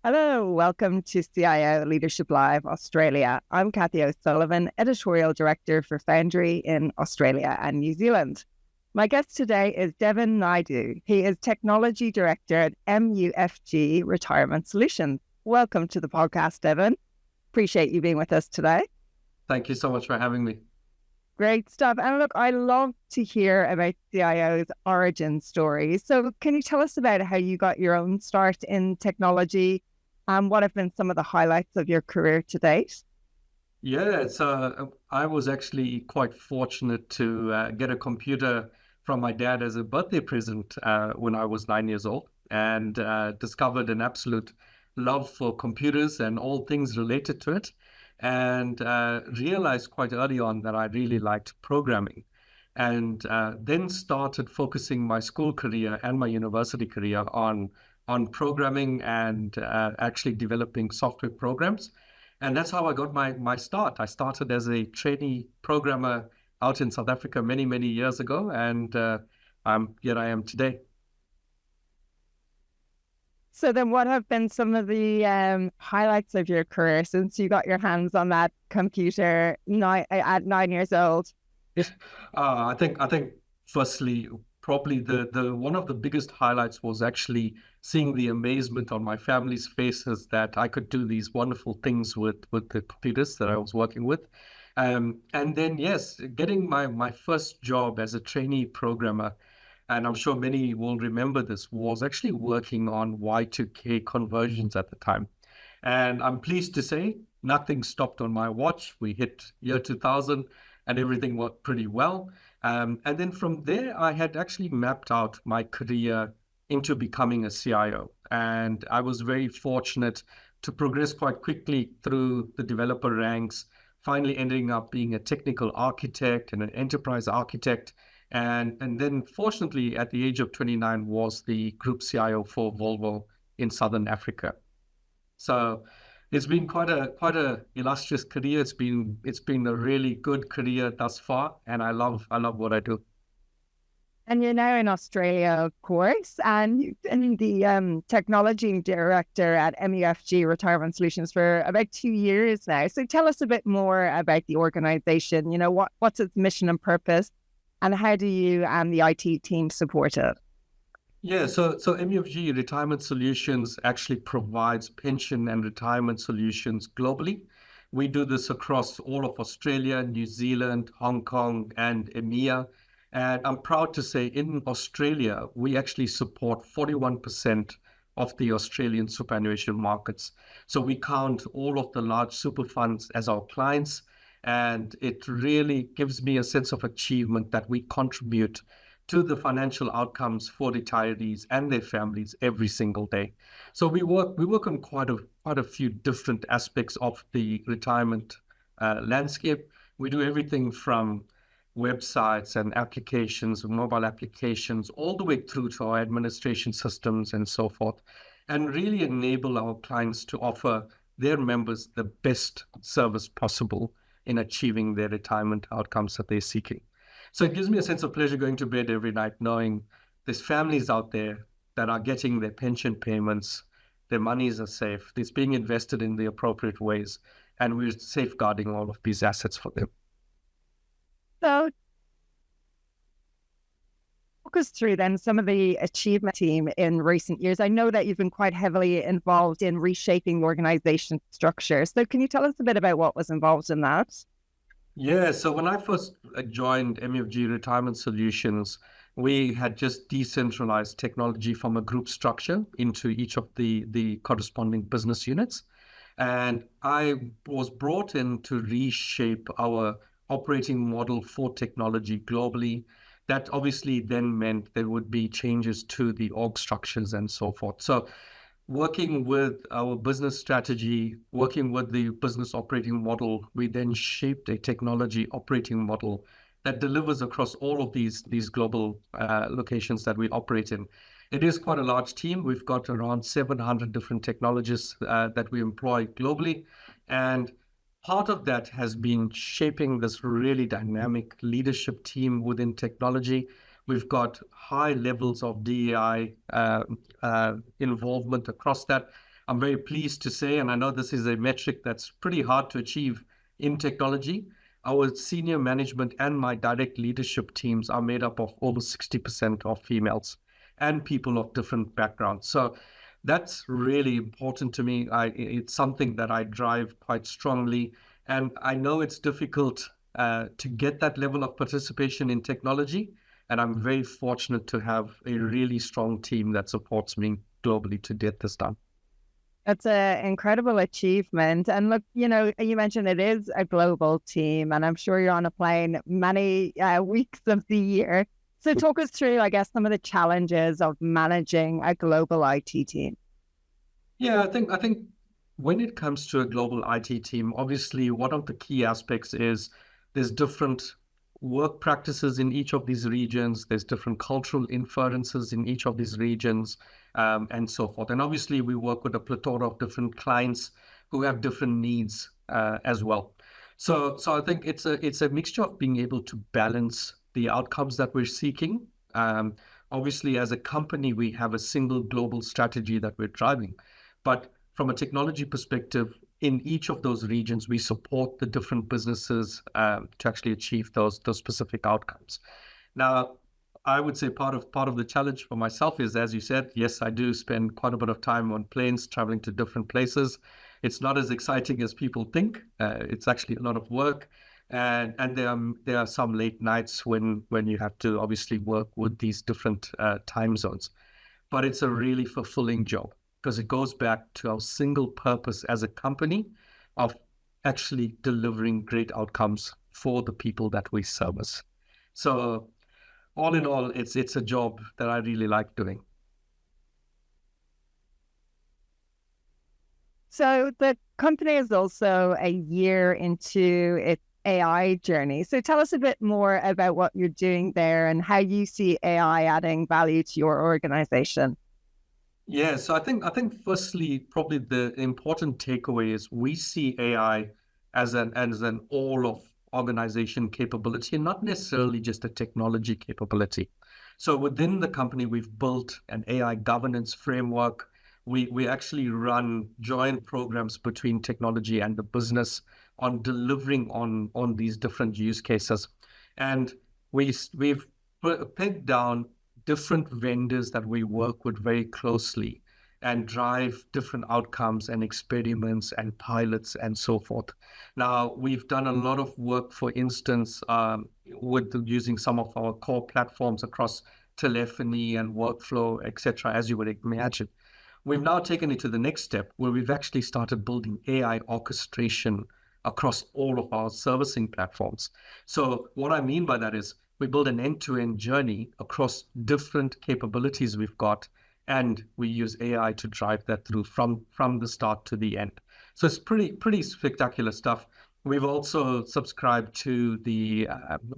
Hello, welcome to CIO Leadership Live Australia. I'm Kathy O'Sullivan, Editorial Director for Foundry in Australia and New Zealand. My guest today is Devan Naidoo. He is Technology Director at MUFG Retirement Solutions. Welcome to the podcast, Devan. Appreciate you being with us today. Thank you so much for having me. Great stuff. And look, I love to hear about CIO's origin stories. So can you tell us about how you got your own start in technology? What have been some of the highlights of your career to date? Yeah, I was actually quite fortunate to get a computer from my dad as a birthday present when I was 9 years old, and discovered an absolute love for computers and all things related to it, and realized quite early on that I really liked programming, and then started focusing my school career and my university career on programming and actually developing software programs. And that's how I got my start. I started as a trainee programmer out in South Africa many, many years ago, and here I am today. So then what have been some of the highlights of your career since you got your hands on that computer at 9 years old? I think firstly, probably the one of the biggest highlights was actually seeing the amazement on my family's faces that I could do these wonderful things with the computers that I was working with. And then, yes, getting my first job as a trainee programmer, and I'm sure many will remember this, was actually working on Y2K conversions at the time. And I'm pleased to say nothing stopped on my watch. We hit year 2000 and everything worked pretty well. And then from there, I had actually mapped out my career into becoming a CIO. And I was very fortunate to progress quite quickly through the developer ranks, finally ending up being a technical architect and an enterprise architect. And then fortunately, at the age of 29, was the group CIO for Volvo in Southern Africa. So it's been quite a illustrious career. It's been a really good career thus far, and I love what I do. And you're now in Australia, of course, and you've been the technology director at MUFG Retirement Solutions for about 2 years now. So tell us a bit more about the organization. You know, what's its mission and purpose, and how do you and the IT team support it? Yeah, so MUFG Retirement Solutions actually provides pension and retirement solutions globally. We do this across all of Australia, New Zealand, Hong Kong, and EMEA. And I'm proud to say in Australia, we actually support 41% of the Australian superannuation markets. So we count all of the large super funds as our clients. And it really gives me a sense of achievement that we contribute to the financial outcomes for retirees and their families every single day. So we work on quite a few different aspects of the retirement landscape. We do everything from websites and applications, mobile applications, all the way through to our administration systems and so forth, and really enable our clients to offer their members the best service possible in achieving their retirement outcomes that they're seeking. So it gives me a sense of pleasure going to bed every night knowing there's families out there that are getting their pension payments, their monies are safe, it's being invested in the appropriate ways, and we're safeguarding all of these assets for them. So walk us through then some of the achievement team in recent years. I know that you've been quite heavily involved in reshaping organization structure. So can you tell us a bit about what was involved in that? Yeah, so when I first joined MUFG Retirement Solutions, we had just decentralized technology from a group structure into each of the corresponding business units. And I was brought in to reshape our operating model for technology globally. That obviously then meant there would be changes to the org structures and so forth. So working with our business strategy, working with the business operating model, we then shaped a technology operating model that delivers across all of these global locations that we operate in. It is quite a large team. We've got around 700 different technologists that we employ globally. And part of that has been shaping this really dynamic leadership team within technology. We've got high levels of DEI involvement across that. I'm very pleased to say, and I know this is a metric that's pretty hard to achieve in technology, our senior management and my direct leadership teams are made up of over 60% of females and people of different backgrounds. So that's really important to me. It's something that I drive quite strongly. And I know it's difficult to get that level of participation in technology. And I'm very fortunate to have a really strong team that supports me globally to get this done. That's an incredible achievement. And look, you mentioned it is a global team, and I'm sure you're on a plane many weeks of the year. So talk us through, I guess, some of the challenges of managing a global IT team. Yeah, I think when it comes to a global IT team, obviously one of the key aspects is there's different work practices in each of these regions. There's different cultural inferences in each of these regions, and so forth. And obviously we work with a plethora of different clients who have different needs as well. So I think it's a mixture of being able to balance the outcomes that we're seeking. Obviously, as a company, we have a single global strategy that we're driving. But from a technology perspective, in each of those regions, we support the different businesses to actually achieve those specific outcomes. Now, I would say part of the challenge for myself is, as you said, yes, I do spend quite a bit of time on planes, traveling to different places. It's not as exciting as people think. It's actually a lot of work. And there are some late nights when you have to obviously work with these different time zones. But it's a really fulfilling job because it goes back to our single purpose as a company of actually delivering great outcomes for the people that we service. So all in all, it's a job that I really like doing. So the company is also a year into its AI journey. So tell us a bit more about what you're doing there and how you see AI adding value to your organization. Yeah, so I think firstly, probably the important takeaway is we see AI as an all of organization capability and not necessarily just a technology capability. So within the company, we've built an AI governance framework. We actually run joint programs between technology and the business on delivering on these different use cases. And we've pegged down different vendors that we work with very closely and drive different outcomes and experiments and pilots and so forth. Now, we've done a lot of work, for instance, with using some of our core platforms across telephony and workflow, etc., as you would imagine. We've now taken it to the next step where we've actually started building AI orchestration across all of our servicing platforms. So what I mean by that is we build an end-to-end journey across different capabilities we've got, and we use AI to drive that through from the start to the end. So it's pretty spectacular stuff. We've also subscribed to the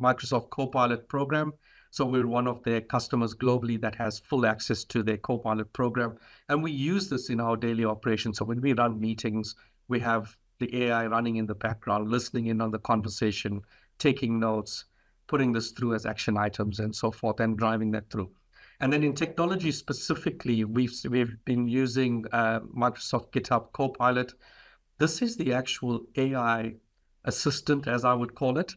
Microsoft Copilot program. So we're one of their customers globally that has full access to their Copilot program. And we use this in our daily operations. So when we run meetings, we have the AI running in the background, listening in on the conversation, taking notes, putting this through as action items and so forth, and driving that through. And then in technology specifically, we've been using Microsoft GitHub Copilot. This is the actual AI assistant, as I would call it,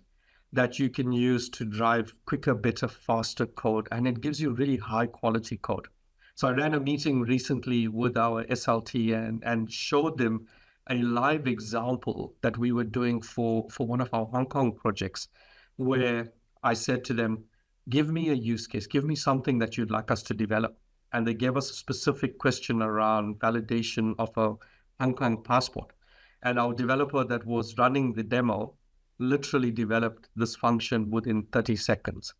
that you can use to drive quicker, better, faster code. And it gives you really high quality code. So I ran a meeting recently with our SLT and showed them a live example that we were doing for one of our Hong Kong projects, where I said to them, give me a use case, give me something that you'd like us to develop. And they gave us a specific question around validation of a Hong Kong passport. And our developer that was running the demo literally developed this function within 30 seconds.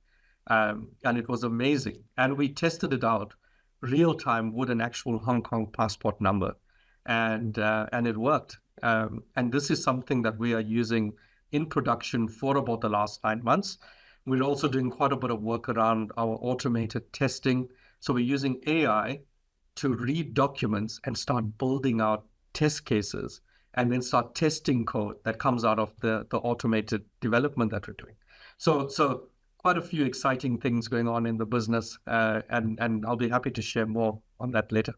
And it was amazing. And we tested it out real time with an actual Hong Kong passport number. And it worked. And this is something that we are using in production for about the last 9 months. We're also doing quite a bit of work around our automated testing. So we're using AI to read documents and start building out test cases and then start testing code that comes out of the automated development that we're doing. So quite a few exciting things going on in the business, and I'll be happy to share more on that later.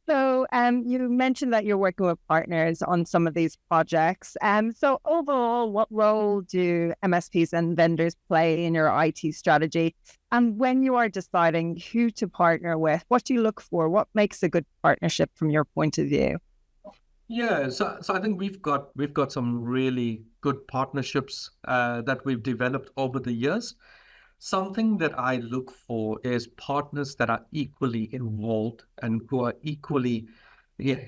So you mentioned that you're working with partners on some of these projects. So overall, what role do MSPs and vendors play in your IT strategy? And when you are deciding who to partner with, what do you look for? What makes a good partnership from your point of view? Yeah, so I think we've got some really good partnerships that we've developed over the years. Something that I look for is partners that are equally involved and who are equally, yeah,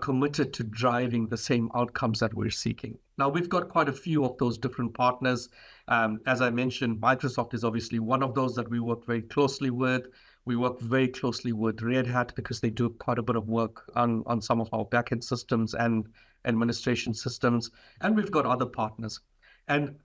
committed to driving the same outcomes that we're seeking. Now, we've got quite a few of those different partners. As I mentioned, Microsoft is obviously one of those that we work very closely with. We work very closely with Red Hat because they do quite a bit of work on some of our backend systems and administration systems. And we've got other partners. And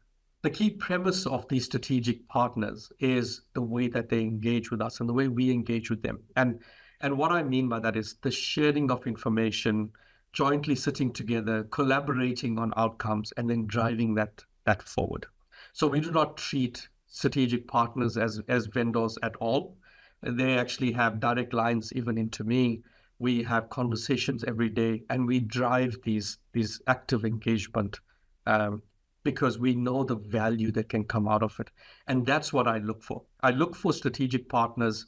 the key premise of these strategic partners is the way that they engage with us and the way we engage with them. And what I mean by that is the sharing of information, jointly sitting together, collaborating on outcomes, and then driving that forward. So we do not treat strategic partners as vendors at all. They actually have direct lines even into me. We have conversations every day, and we drive these active engagement because we know the value that can come out of it. And that's what I look for. I look for strategic partners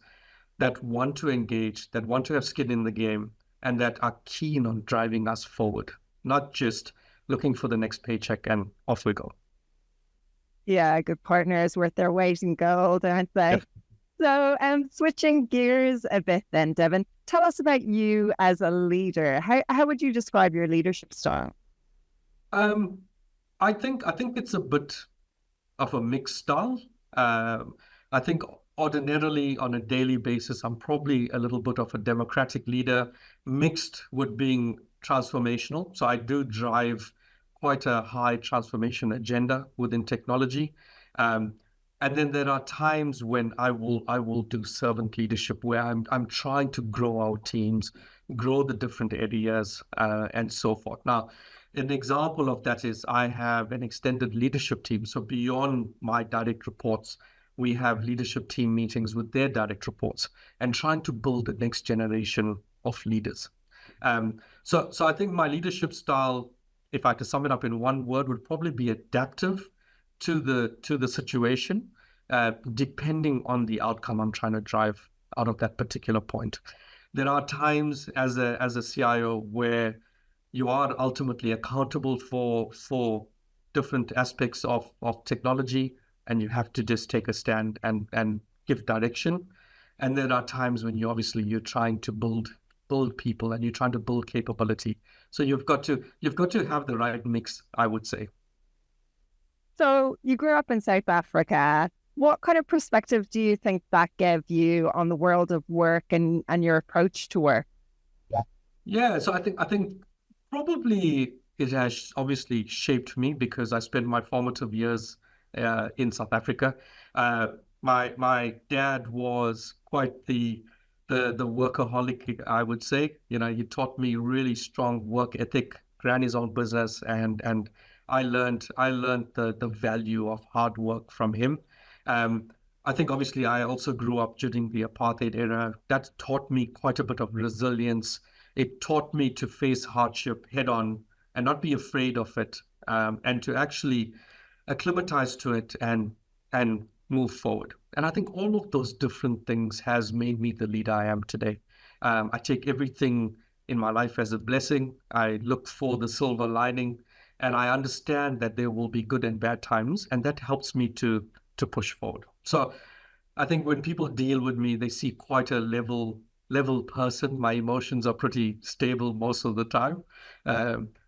that want to engage, that want to have skin in the game, and that are keen on driving us forward, not just looking for the next paycheck and off we go. Yeah, a good partner is worth their weight in gold, aren't they? Yeah. So, switching gears a bit then, Devan, tell us about you as a leader. How would you describe your leadership style? Um, I think it's a bit of a mixed style. I think ordinarily on a daily basis, I'm probably a little bit of a democratic leader, mixed with being transformational. So I do drive quite a high transformation agenda within technology. Um, and then there are times when I will do servant leadership where I'm trying to grow our teams, grow the different areas, and so forth. Now, an example of that is I have an extended leadership team. So beyond my direct reports, we have leadership team meetings with their direct reports and trying to build the next generation of leaders. So I think my leadership style, if I had to sum it up in one word, would probably be adaptive to the situation, depending on the outcome I'm trying to drive out of that particular point. There are times as a CIO where you are ultimately accountable for different aspects of technology, and you have to just take a stand and give direction. And there are times when you're trying to build people and you're trying to build capability. So you've got to have the right mix, I would say. So, you grew up in South Africa. What kind of perspective do you think that gave you on the world of work and your approach to work? Yeah, so I think probably it has obviously shaped me because I spent my formative years in South Africa. Uh, my dad was quite the workaholic, I would say. He taught me really strong work ethic, ran his own business, and I learned the value of hard work from him. Um, I think obviously I also grew up during the apartheid era. That taught me quite a bit of resilience. It taught me to face hardship head on and not be afraid of it, and to actually acclimatize to it and move forward. And I think all of those different things has made me the leader I am today. I take everything in my life as a blessing. I look for the silver lining, and I understand that there will be good and bad times, and that helps me to push forward. So I think when people deal with me, they see quite a level person. My emotions are pretty stable most of the time,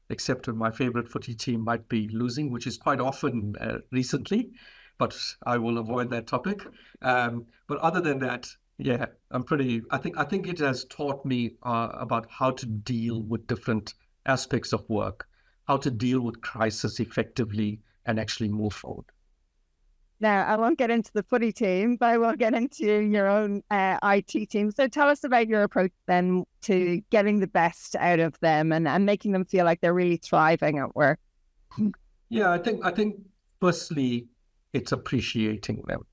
except when my favorite footy team might be losing, which is quite often recently, but I will avoid that topic. But other than that, yeah, I think it has taught me about how to deal with different aspects of work, how to deal with crisis effectively and actually move forward. Now, I won't get into the footy team, but I will get into your own IT team. So tell us about your approach then to getting the best out of them and making them feel like they're really thriving at work. Yeah, I think firstly, it's appreciating them.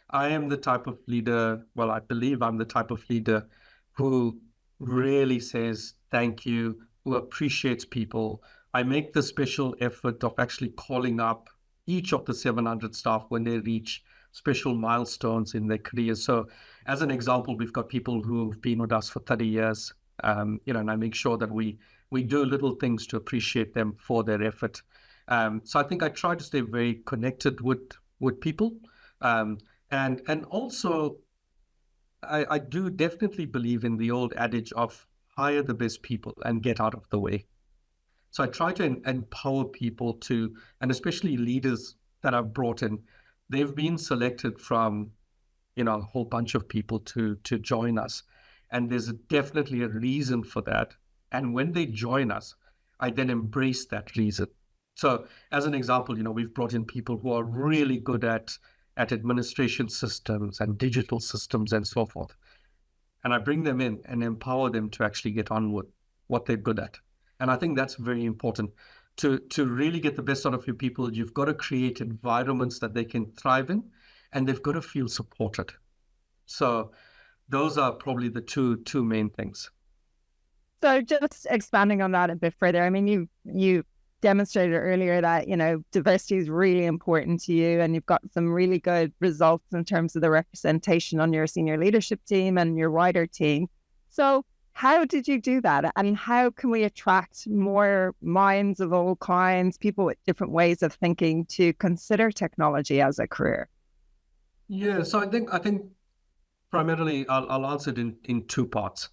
I am the type of leader, well, I believe I'm the type of leader who really says thank you, who appreciates people. I make the special effort of actually calling up each of the 700 staff when they reach special milestones in their career. So, as an example, we've got people who've been with us for 30 years, and I make sure that we do little things to appreciate them for their effort. So, I think I try to stay very connected with people, um, and also I do definitely believe in the old adage of hire the best people and get out of the way. So I try to empower people to, and especially leaders that I've brought in, they've been selected from, a whole bunch of people to join us. And there's definitely a reason for that. And when they join us, I then embrace that reason. So as an example, we've brought in people who are really good at administration systems and digital systems and so forth. And I bring them in and empower them to actually get on with what they're good at. And I think that's very important. To really get the best out of your people, you've got to create environments that they can thrive in, and they've got to feel supported. So those are probably the two main things. So just expanding on that a bit further, I mean, you demonstrated earlier that, diversity is really important to you, and you've got some really good results in terms of the representation on your senior leadership team and your wider team. So how did you do that? And how can we attract more minds of all kinds, people with different ways of thinking, to consider technology as a career? Yeah, so I think primarily I'll answer it in two parts.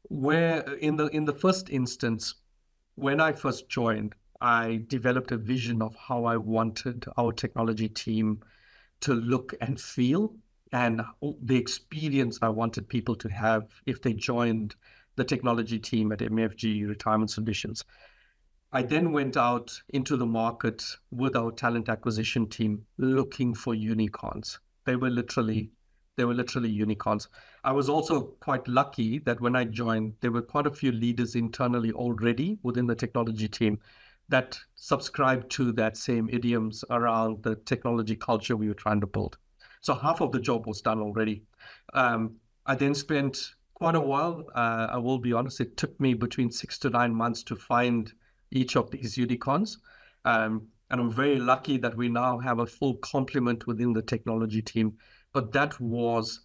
Where in the first instance, when I first joined, I developed a vision of how I wanted our technology team to look and feel, and the experience I wanted people to have if they joined the technology team at MUFG Retirement Solutions. I then went out into the market with our talent acquisition team looking for unicorns. They were literally unicorns. I was also quite lucky that when I joined, there were quite a few leaders internally already within the technology team that subscribed to that same idioms around the technology culture we were trying to build. So half of the job was done already. I then spent quite a while. I will be honest, it took me between 6 to 9 months to find each of these unicorns. And I'm very lucky that we now have a full complement within the technology team. But that was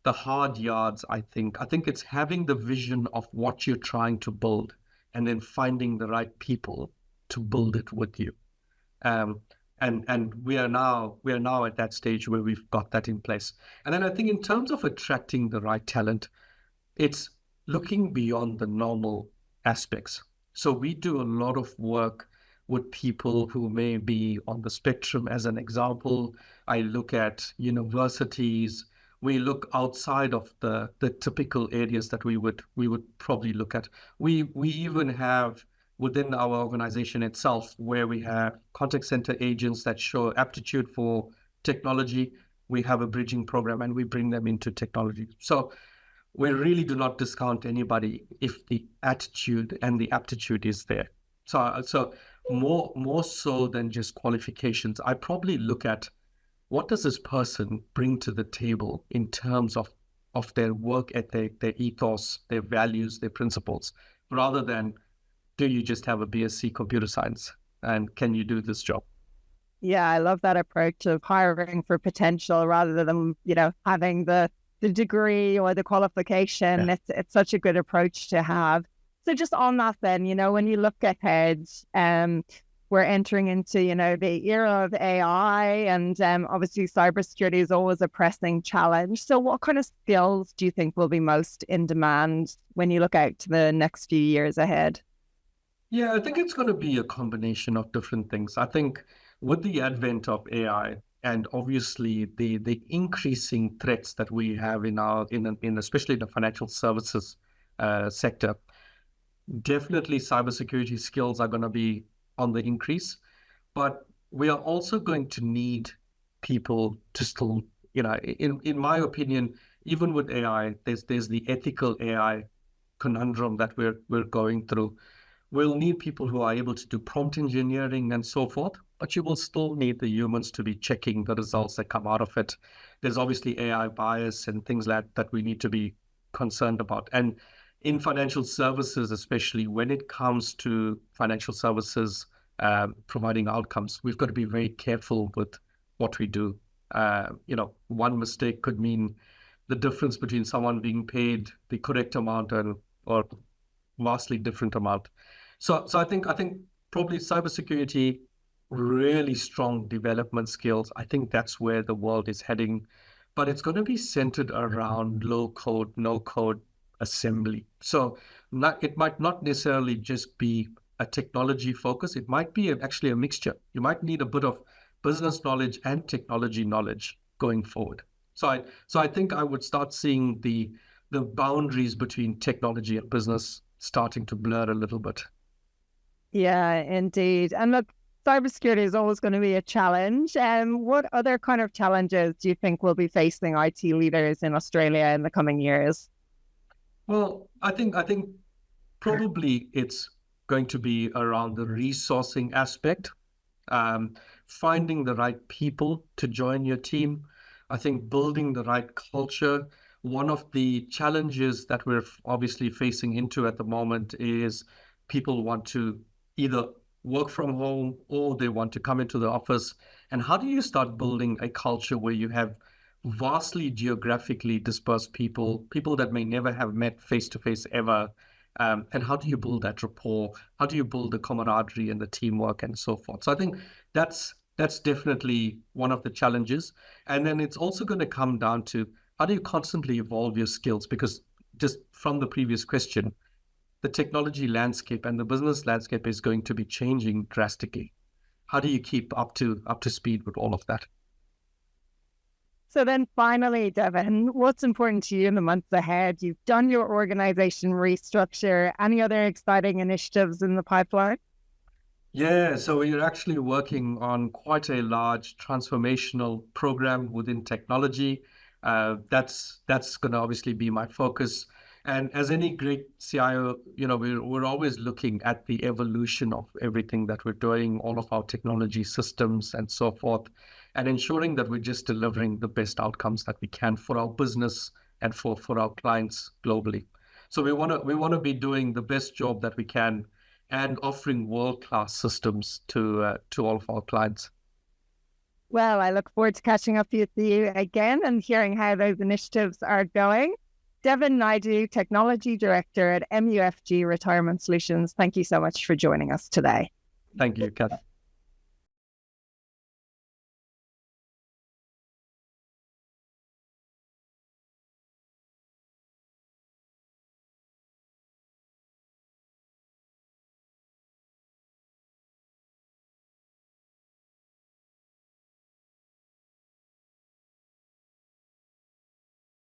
the hard yards, I think. I think it's having the vision of what you're trying to build and then finding the right people to build it with you. And we are now at that stage where we've got that in place. And then I think in terms of attracting the right talent, it's looking beyond the normal aspects. So we do a lot of work with people who may be on the spectrum. As an example, I look at universities. We look outside of the typical areas that we would probably look at. We even have within our organization itself, where we have contact center agents that show aptitude for technology. We have a bridging program and we bring them into technology. So we really do not discount anybody if the attitude and the aptitude is there. So more so than just qualifications, I probably look at what does this person bring to the table in terms of their work ethic, their ethos, their values, their principles, rather than do you just have a BSc computer science and can you do this job? Yeah, I love that approach of hiring for potential rather than, having the degree or the qualification. Yeah. It's such a good approach to have. So just on that then, when you look ahead, we're entering into, the era of AI, and obviously cybersecurity is always a pressing challenge. So what kind of skills do you think will be most in demand when you look out to the next few years ahead? Yeah, I think it's going to be a combination of different things. I think with the advent of AI and obviously the increasing threats that we have in especially the financial services sector, definitely cybersecurity skills are going to be on the increase, but we are also going to need people to still, in my opinion, even with AI, there's the ethical AI conundrum that we're going through. We'll need people who are able to do prompt engineering and so forth, but you will still need the humans to be checking the results that come out of it. There's obviously AI bias and things like that we need to be concerned about. And in financial services, especially when it comes to financial services providing outcomes, we've got to be very careful with what we do. One mistake could mean the difference between someone being paid the correct amount or vastly different amount. So I think probably cybersecurity, really strong development skills. I think that's where the world is heading, but it's going to be centered around low code, no code assembly. So it might not necessarily just be a technology focus. It might be actually a mixture. You might need a bit of business knowledge and technology knowledge going forward. So I think I would start seeing the boundaries between technology and business starting to blur a little bit. Yeah, indeed. And look, cybersecurity is always going to be a challenge. What other kind of challenges do you think will be facing IT leaders in Australia in the coming years? Well, I think probably it's going to be around the resourcing aspect, finding the right people to join your team. I think building the right culture. One of the challenges that we're obviously facing into at the moment is people want to either work from home or they want to come into the office. And how do you start building a culture where you have vastly geographically dispersed people that may never have met face to face ever? And how do you build that rapport? How do you build the camaraderie and the teamwork and so forth? So I think that's definitely one of the challenges. And then it's also going to come down to how do you constantly evolve your skills? Because just from the previous question, the technology landscape and the business landscape is going to be changing drastically. How do you keep up to speed with all of that? So then finally, Devan, what's important to you in the months ahead? You've done your organization restructure. Any other exciting initiatives in the pipeline? Yeah, so we're actually working on quite a large transformational program within technology. That's going to obviously be my focus. And as any great CIO, we're always looking at the evolution of everything that we're doing, all of our technology systems and so forth, and ensuring that we're just delivering the best outcomes that we can for our business and for our clients globally. So we want to be doing the best job that we can and offering world-class systems to all of our clients. Well, I look forward to catching up with you again and hearing how those initiatives are going. Devan Naidoo, Technology Director at MUFG Retirement Solutions, thank you so much for joining us today. Thank you, Kath.